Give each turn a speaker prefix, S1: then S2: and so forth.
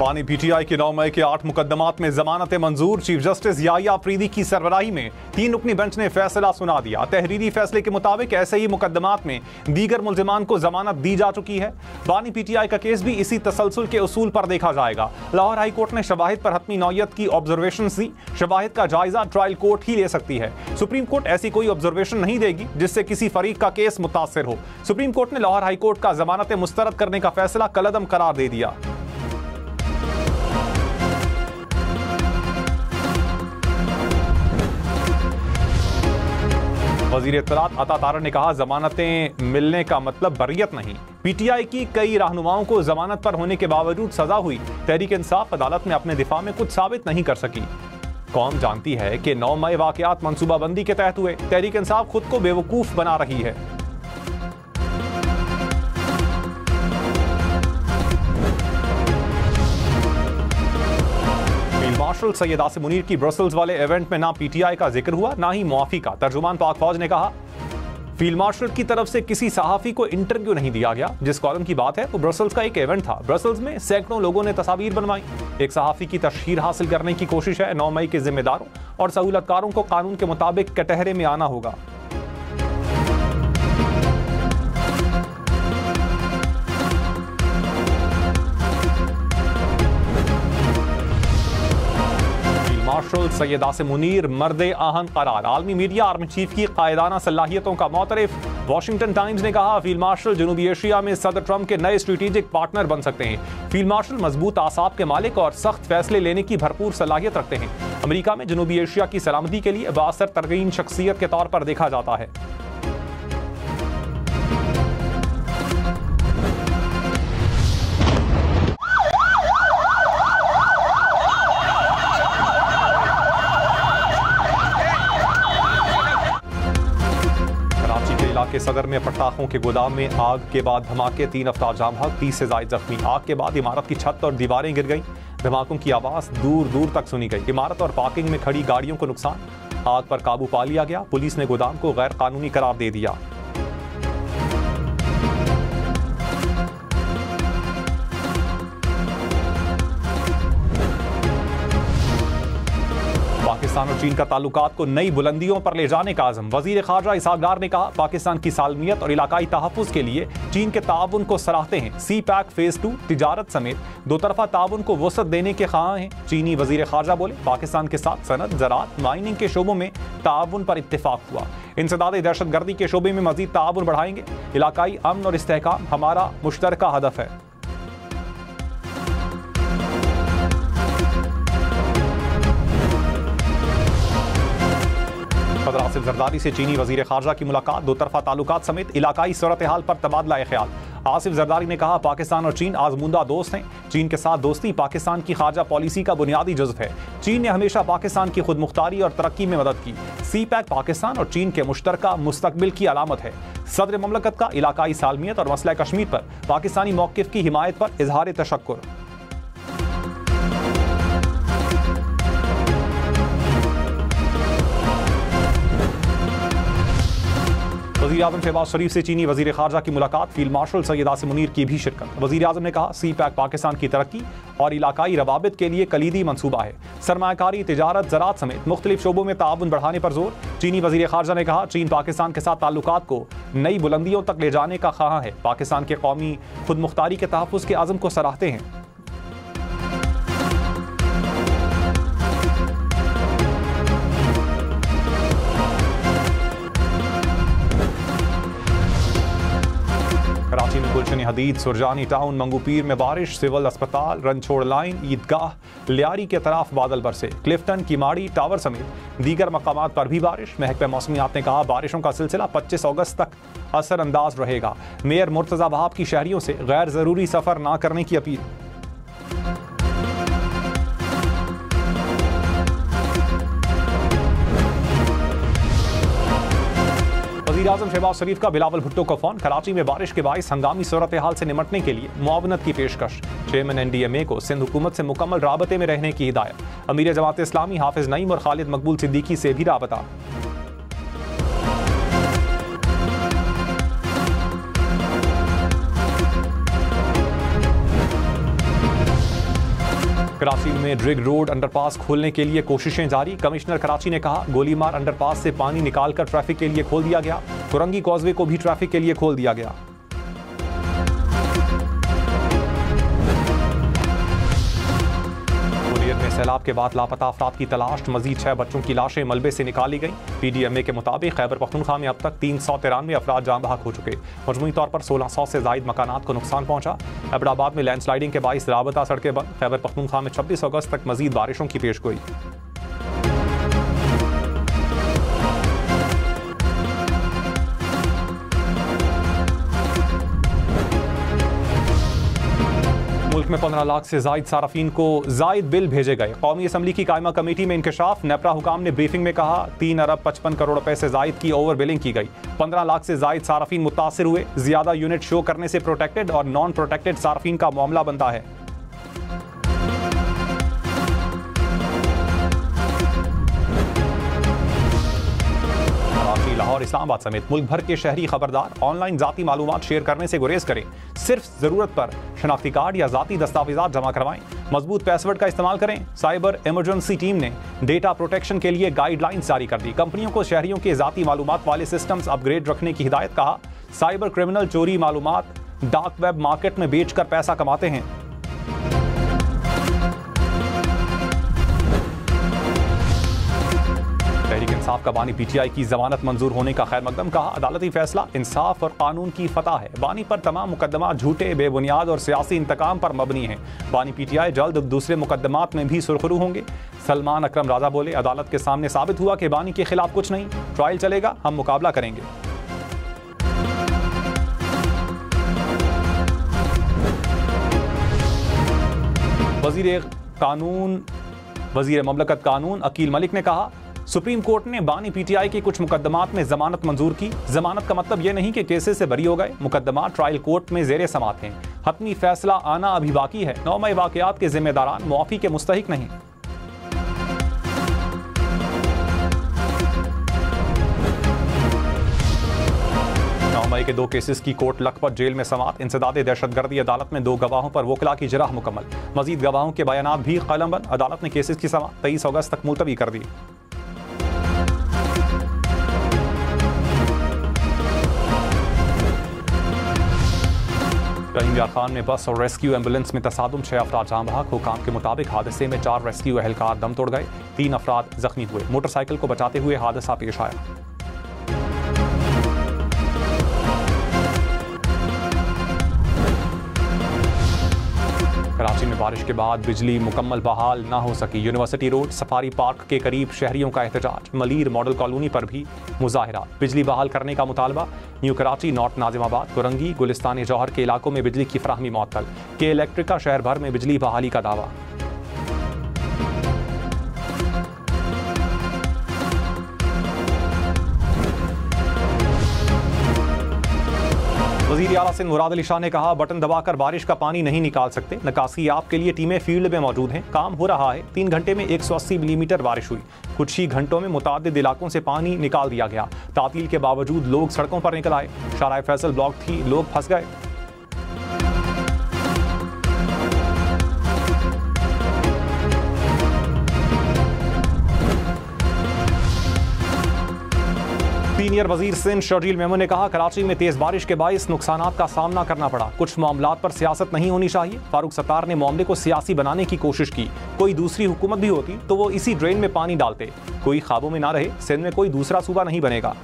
S1: बानी पीटीआई के 9 मई के 8 मुकदमात में जमानतें मंजूर। चीफ जस्टिस याहिया अफरीदी की सरबराही में 3 रुकनी बेंच ने फैसला सुना दिया। तहरीरी फैसले के मुताबिक ऐसे ही मुकदमात में दीगर मुल्जिमान को जमानत दी जा चुकी है। बानी पीटीआई का केस भी इसी तसलसल के उसूल पर देखा जाएगा। लाहौर हाई कोर्ट ने शवाहिद पर हतमी नौयत की ऑब्जर्वेशन दी। शवाहिद का जायजा ट्रायल कोर्ट ही ले सकती है। सुप्रीम कोर्ट ऐसी कोई ऑब्जर्वेशन नहीं देगी जिससे किसी फरीक का केस मुतासिर हो। सुप्रीम कोर्ट ने लाहौर हाई कोर्ट का जमानतें मुस्तरद करने का फैसला कलअदम करार दे दिया। वजीर इत्तलात अता तारड़ ने कहा, जमानतें मिलने का मतलब बरियत नहीं। पीटीआई की कई रहनुमाओं को जमानत पर होने के बावजूद सजा हुई। तहरीक इंसाफ अदालत में अपने दिफा में कुछ साबित नहीं कर सकी। कौम जानती है कि 9 मई वाकयात मंसूबाबंदी के तहत हुए। तहरीक इंसाफ खुद को बेवकूफ बना रही है। मार्शल सैयद आसिम मुनीर की ब्रसल्स वाले इवेंट में ना पीटीआई का जिक्र हुआ ना ही मुआफी का। तर्जुमान पाक फौज ने कहा, फील्ड मार्शल की तरफ से किसी सहाफी को इंटरव्यू नहीं दिया गया। जिस कॉलम की बात है वो ब्रसल्स का एक इवेंट था। ब्रसल्स में सैकड़ों लोगों ने तस्वीर बनवाई। एक सहाफी की तशहीर हासिल करने की कोशिश है। 9 मई के जिम्मेदारों और सहूलतकारों को कानून के मुताबिक कटहरे में आना होगा। मार्शल सैयद आसिम मुनीर मर्दे आहन करार। आलमी मीडिया आर्मी चीफ की कायदाना सलाहियतों का मोतरफ। वॉशिंगटन टाइम्स ने कहा, फील्ड मार्शल जनूबी एशिया में सदर ट्रंप के नए स्ट्रेटेजिक पार्टनर बन सकते हैं। फील्ड मार्शल मजबूत आसाब के मालिक और सख्त फैसले लेने की भरपूर सलाहियत रखते हैं। अमेरिका में जनूबी एशिया की सलामती के लिए बाअसर तरीन शख्सियत के तौर पर देखा जाता है। के सदर में पटाखों के गोदाम में आग के बाद धमाके, 3 अफराद जाम बहक, 30 से ज्यादा जख्मी। आग के बाद इमारत की छत और दीवारें गिर गईं। धमाकों की आवाज दूर दूर तक सुनी गई। इमारत और पार्किंग में खड़ी गाड़ियों को नुकसान। आग पर काबू पा लिया गया। पुलिस ने गोदाम को गैर कानूनी करार दे दिया। पाकिस्तान और चीन का ताल्लुकात को नई बुलंदियों पर ले जाने का आज़म। वजीर खारजा इसहाक डार ने कहा, पाकिस्तान की सालमियत और इलाकाई तहफ़्फ़ुज़ के लिए चीन के ताउन को सराहते हैं। सी पैक फेज 2 तिजारत समेत 2 तरफ़ा ताउन को वसअत देने के ख़्वाह हैं। चीनी वजीर खारजा बोले, पाकिस्तान के साथ सनत, ज़राअत, माइनिंग के शोबों में ताउन पर इत्तेफाक हुआ। इंसदाद दहशतगर्दी के शोबे में मज़ीद ताउन बढ़ाएंगे। इलाकाई अमन और इस्तेहकाम हमारा मुश्तरका हदफ है। सदर आसिफ जरदारी से चीनी वजीर खारजा की मुलाकात। 2 तरफ़ा ताल्लुकात समेत इलाकाई सूरत हाल पर तबादला ख्याल। आसिफ जरदारी ने कहा, पाकिस्तान और चीन आजमूदा दोस्त हैं। चीन के साथ दोस्ती पाकिस्तान की खारजा पॉलिसी का बुनियादी जुज़्व है। चीन ने हमेशा पाकिस्तान की खुद मुख्तारी और तरक्की में मदद की। सी पैक पाकिस्तान और चीन के मुश्तरका मुस्तकबिल की अलामत है। सदर ममलकत का इलाकाई सालमियत और मसला कश्मीर पर पाकिस्तानी मौक़िफ़ की हिमायत पर इजहार तशक्कुर। वज़ीर आज़म शहबाज शरीफ से चीनी वज़ीर खारजा की मुलाकात। फील्ड मार्शल सैयद आसिम मुनीर की भी शिरकत। वज़ीर आज़म ने कहा, सी पैक पाकिस्तान की तरक्की और इलाकाई रवाबित के लिए कलीदी मनसूबा है। सरमायाकारी, तिजारत, ज़राअत समेत मुख्तलिफ शोबों में ताउन बढ़ाने पर जोर। चीनी वज़ीर खारजा ने कहा, चीन पाकिस्तान के साथ ताल्लुकात को नई बुलंदियों तक ले जाने का ख्वाह है। पाकिस्तान के कौमी खुद मुख्तारी के तहफ़्फ़ुज़ के आज़म को सराहते हैं। कराची में गुलशन हदीद, सुरजानी टाउन, मंगूपीर में बारिश। सिविल अस्पताल, रनछोड़ लाइन, ईदगाह, लियारी के तरफ बादल बरसे। क्लिफ्टन, किमाड़ी, टावर समेत दीगर मकामात पर भी बारिश। महकमा मौसमियात ने कहा, बारिशों का सिलसिला 25 अगस्त तक असरअंदाज रहेगा। मेयर मुर्तज़ा वहाब की शहरियों से गैर ज़रूरी सफ़र ना करने की अपील। वज़ीर आज़म शहबाज शरीफ का बिलावल भुट्टो को फोन। कराची में बारिश के बाइस हंगामी सूरत हाल से निमटने के लिए मुआवनत की पेशकश। चेयरमैन NDMA को सिंध हुकूमत से मुकम्मल राबते में रहने की हिदायत। अमीर जमात इस्लामी हाफिज नईम और खालिद मकबूल सिद्दीकी से भी राबता। कराची में ड्रिग रोड अंडरपास खोलने के लिए कोशिशें जारी। कमिश्नर कराची ने कहा गोलीमार अंडरपास से पानी निकालकर ट्रैफिक के लिए खोल दिया गया। कुरंगी कॉजवे को भी ट्रैफिक के लिए खोल दिया गया। में सैलाब के बाद लापता अफराद की तलाश। मजीद 6 बच्चों की लाशें मलबे से निकाली गई। PDMA के मुताबिक खैबर पख्तूनख्वा में अब तक 393 अफराद जान बहक हो चुके। मजमूई तौर पर 1600 से जायद मकानात को नुकसान पहुंचा। एबटाबाद में लैंडस्लाइडिंग के बाइस राबता सड़कें बंद। खैबर पख्तूनख्वा में 26 अगस्त तक मजीद बारिशों की पेशगोई। मुल्क में 15 लाख से जायद सारफीन को जायद बिल भेजे गए। कौमी असम्बली की कायमा कमेटी में इंकशाफ। नेपरा हुकाम ने ब्रीफिंग में कहा 3 अरब 55 करोड़ रुपए से जायद की ओवर बिलिंग की गई। 15 लाख से जायद सारफीन मुतासिर हुए। ज्यादा यूनिट शो करने से प्रोटेक्टेड और नॉन प्रोटेक्टेड सारफीन का मामला बनता है। लाहौर इस्लामाबाद समेत मुल्क भर के शहरी खबरदार ऑनलाइन जाती मालूमात शेयर करने से गुरेज करें। सिर्फ जरूरत पर शनाख्ती कार्ड या जाती दस्तावेजात जमा करवाएं। मजबूत पासवर्ड का इस्तेमाल करें। साइबर इमरजेंसी टीम ने डेटा प्रोटेक्शन के लिए गाइडलाइंस जारी कर दी। कंपनियों को शहरियों के जाती मालूमात वाले सिस्टम्स अपग्रेड रखने की हिदायत। कहा साइबर क्रिमिनल चोरी मालूमात डार्क वेब मार्केट में बेचकर पैसा कमाते हैं। तहरीक इंसाफ का बानी PTI की जमानत मंजूर होने का खैर मकदम। कहा अदालती फैसला इंसाफ और कानून की फतह है। बानी पर तमाम मुकदमा झूठे, बेबुनियाद और सियासी इंतकाम पर मबनी है। बानी PTI जल्द दूसरे मुकदमात में भी सुरखरू होंगे। सलमान अकरम राजा बोले अदालत के सामने साबित हुआ कि बानी के खिलाफ कुछ नहीं। ट्रायल चलेगा, हम मुकाबला करेंगे। वजीर ममलकत कानून अकील मलिक ने कहा सुप्रीम कोर्ट ने बानी PTI के कुछ मुकदमात में जमानत मंजूर की। जमानत का मतलब यह नहीं कि केसेस से बरी हो गए। मुकदमात ट्रायल कोर्ट में जेरे समात हैं। हतमी फैसला आना अभी बाकी है। नौमे वाकयात के जिम्मेदारान मुआफी के मुस्तहिक नहीं। मई के 2 केसेस की कोर्ट लखपत जेल में समात। इंसदाद दहशतगर्दी अदालत में 2 गवाहों पर वकला की जराह मुकम्मल। मजीद गवाहों के बयानात भी कलमबंद। अदालत ने केसेस की समात 23 अगस्त तक मुलतवी कर दी। रहीम यार खान में बस और रेस्क्यू एम्बुलेंस में तसादुम 6 अफराद जान बहक। हुकाम के मुताबिक हादसे में 4 रेस्क्यू एहलकार दम तोड़ गए। 3 अफराद जख्मी हुए। मोटरसाइकिल को बचाते हुए हादसा पेश आया। कराची में बारिश के बाद बिजली मुकम्मल बहाल ना हो सकी। यूनिवर्सिटी रोड सफारी पार्क के करीब शहरियों का एहतजाज। मलीर मॉडल कॉलोनी पर भी मुजाहिरा। बिजली बहाल करने का मुतालबा। न्यू कराची, नॉर्थ नाजिमाबाद, कुरंगी, गुलिस्तान जौहर के इलाकों में बिजली की फराहमी मुअत्तल। के इलेक्ट्रिक का शहर भर में बिजली बहाली का दावा। वज़ीर आला सिंध मुराद अली शाह ने कहा बटन दबाकर बारिश का पानी नहीं निकाल सकते। निकासी आप के लिए टीमें फील्ड में मौजूद हैं। काम हो रहा है। 3 घंटे में 180 मिलीमीटर बारिश हुई। कुछ ही घंटों में मुतादिद इलाकों से पानी निकाल दिया गया। तातील के बावजूद लोग सड़कों पर निकल आए। शाराय फैसल ब्लॉक थी, लोग फंस गए। सीनियर वजीर सिंध शर्जील मेमन ने कहा कराची में तेज बारिश के बाइस नुकसानात का सामना करना पड़ा। कुछ मामलात पर सियासत नहीं होनी चाहिए। फारूक सत्तार ने मामले को सियासी बनाने की कोशिश की। कोई दूसरी हुकूमत भी होती तो वो इसी ड्रेन में पानी डालते। कोई ख्वाबों में ना रहे। सिंध में कोई दूसरा सूबा नहीं बनेगा।